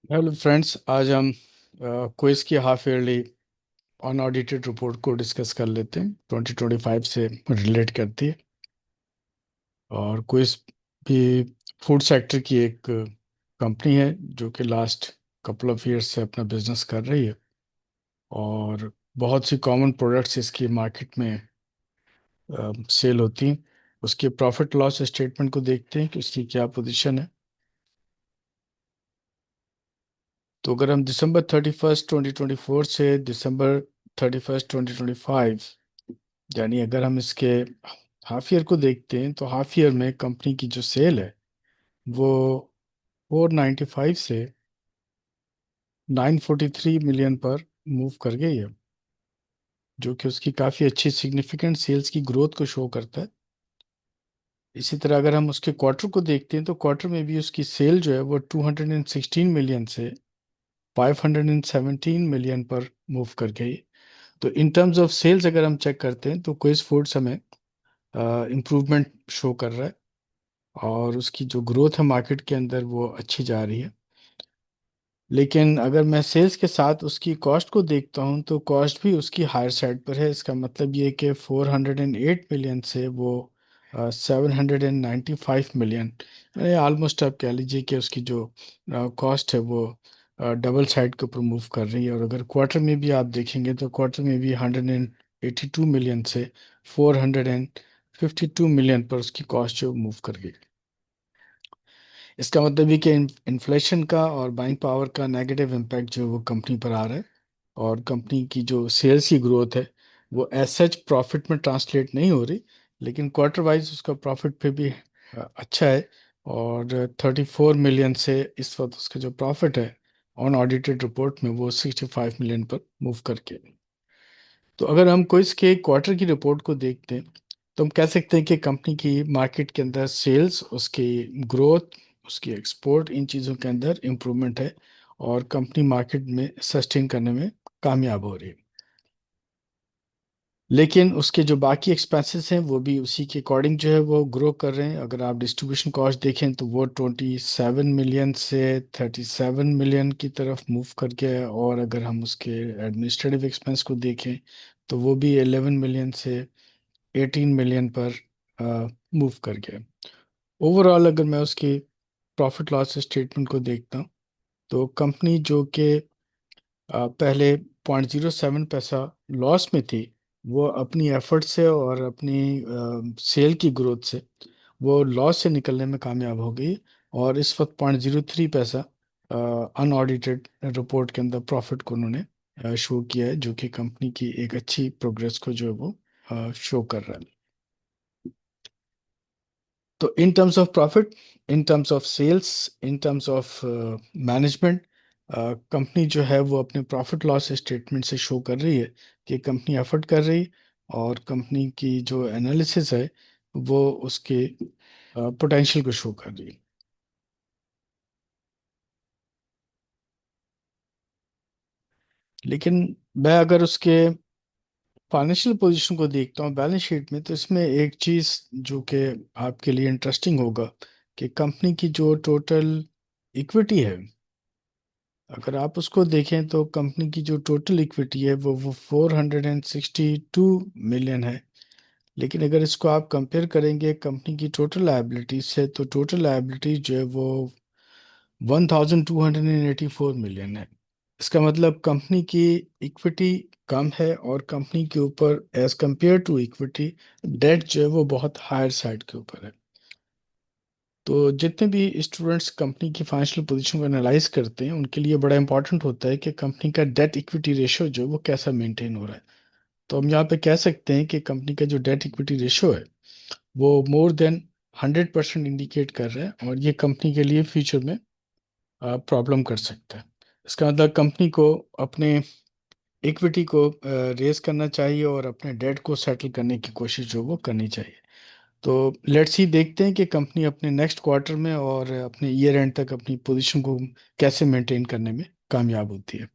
Hello friends, आज हम quiz की हाफ ईयरली अनऑडिटेड रिपोर्ट को डिस्कस कर लेते हैं। 2025 से रिलेट करती है। और क्विज भी फूड सेक्टर की एक कंपनी है जो कि लास्ट कपल ऑफ ईयर्स से अपना बिजनेस कर रही है। और बहुत सी कॉमन प्रोडक्ट्स इसकी मार्केट में सेल होती हैं। उसके प्रॉफिट लॉस स्टेटमेंट को देखते हैं कि उसकी क्या पोजीशन है। तो अगर हम दिसंबर 31 2024 से दिसंबर 31 2025, यानी अगर हम इसके हाफ ईयर को देखते हैं, तो हाफ ईयर में कंपनी की जो सेल है वो 495 से 943 मिलियन पर मूव कर गई है, जो कि उसकी काफ़ी अच्छी सिग्निफिकेंट सेल्स की ग्रोथ को शो करता है। इसी तरह अगर हम उसके क्वार्टर को देखते हैं, तो क्वार्टर में भी उसकी सेल जो है वो 216 मिलियन से 517 मिलियन पर मूव कर गई। तो इन टर्म्स ऑफ सेल्स अगर हम चेक करते हैं, तो क्विज फूड्स हमें इम्प्रूवमेंट शो कर रहा है। और उसकी जो ग्रोथ है मार्केट के अंदर वो अच्छी जा रही है। लेकिन अगर मैं सेल्स के साथ उसकी कॉस्ट को देखता हूँ, तो कॉस्ट भी उसकी हायर साइड पर है। इसका मतलब ये कि 408 मिलियन से वो 795 मिलियन, यानी ऑलमोस्ट आप कह लीजिए कि उसकी जो कॉस्ट है वो डबल साइड के ऊपर मूव कर रही है। और अगर क्वार्टर में भी आप देखेंगे, तो क्वार्टर में भी 182 मिलियन से 452 मिलियन पर उसकी कॉस्ट जो मूव कर गई। इसका मतलब ये कि इन्फ्लेशन का और बाइंग पावर का नेगेटिव इम्पैक्ट जो है वो कंपनी पर आ रहा है। और कंपनी की जो सेल्स की ग्रोथ है वो एज सच प्रॉफिट में ट्रांसलेट नहीं हो रही, लेकिन क्वार्टर वाइज उसका प्रॉफिट पे भी अच्छा है। और 34 मिलियन से इस वक्त उसका जो प्रॉफिट है ऑन ऑडिटेड रिपोर्ट में वो 65 मिलियन पर मूव करके। तो अगर हम कोई इसके क्वार्टर की रिपोर्ट को देखते हैं, तो हम कह सकते हैं कि कंपनी की मार्केट के अंदर सेल्स, उसकी ग्रोथ, उसकी एक्सपोर्ट, इन चीज़ों के अंदर इम्प्रूवमेंट है। और कंपनी मार्केट में सस्टेन करने में कामयाब हो रही है। लेकिन उसके जो बाकी एक्सपेंसेस हैं वो भी उसी के अकॉर्डिंग जो है वो ग्रो कर रहे हैं। अगर आप डिस्ट्रीब्यूशन कॉस्ट देखें, तो वो 27 मिलियन से 37 मिलियन की तरफ मूव कर गया है। और अगर हम उसके एडमिनिस्ट्रेटिव एक्सपेंस को देखें, तो वो भी 11 मिलियन से 18 मिलियन पर मूव कर गया। ओवरऑल अगर मैं उसकी प्रॉफिट लॉस स्टेटमेंट को देखता हूँ, तो कंपनी जो कि पहले 0.07 पैसा लॉस में थी, वो अपनी एफर्ट से और अपनी सेल की ग्रोथ से वो लॉस से निकलने में कामयाब हो गई। और इस वक्त 0.03 पैसा अनऑडिटेड रिपोर्ट के अंदर प्रॉफिट को उन्होंने शो किया है, जो कि कंपनी की एक अच्छी प्रोग्रेस को जो है वो शो कर रहा है। तो in terms of profit, in terms of sales, in terms of management, company जो है वो अपने प्रॉफिट लॉस स्टेटमेंट से शो कर रही है कि कंपनी एफर्ट कर रही। और कंपनी की जो एनालिसिस है वो उसके पोटेंशियल को शो कर रही है। लेकिन मैं अगर उसके फाइनेंशियल पोजीशन को देखता हूँ बैलेंस शीट में, तो इसमें एक चीज़ जो कि आपके लिए इंटरेस्टिंग होगा कि कंपनी की जो टोटल इक्विटी है, अगर आप उसको देखें, तो कंपनी की जो टोटल इक्विटी है वो 462 मिलियन है। लेकिन अगर इसको आप कंपेयर करेंगे कंपनी की टोटल लायबिलिटीज से, तो टोटल लायबिलिटीज जो है वो 1284 मिलियन है। इसका मतलब कंपनी की इक्विटी कम है और कंपनी के ऊपर as compare to equity debt जो है वो बहुत हायर साइड के ऊपर है। तो जितने भी स्टूडेंट्स कंपनी की फाइनेंशियल पोजीशन को एनालाइज करते हैं, उनके लिए बड़ा इंपॉर्टेंट होता है कि कंपनी का डेट इक्विटी रेशियो जो है वो कैसा मेंटेन हो रहा है। तो हम यहाँ पे कह सकते हैं कि कंपनी का जो डेट इक्विटी रेशियो है वो मोर देन 100% इंडिकेट कर रहा है। और ये कंपनी के लिए फ्यूचर में प्रॉब्लम कर सकता है। इसका मतलब कंपनी को अपने इक्विटी को रेज करना चाहिए और अपने डेट को सेटल करने की कोशिश जो वो करनी चाहिए। तो लेट्स ही देखते हैं कि कंपनी अपने नेक्स्ट क्वार्टर में और अपने ईयर एंड तक अपनी पोजीशन को कैसे मेंटेन करने में कामयाब होती है।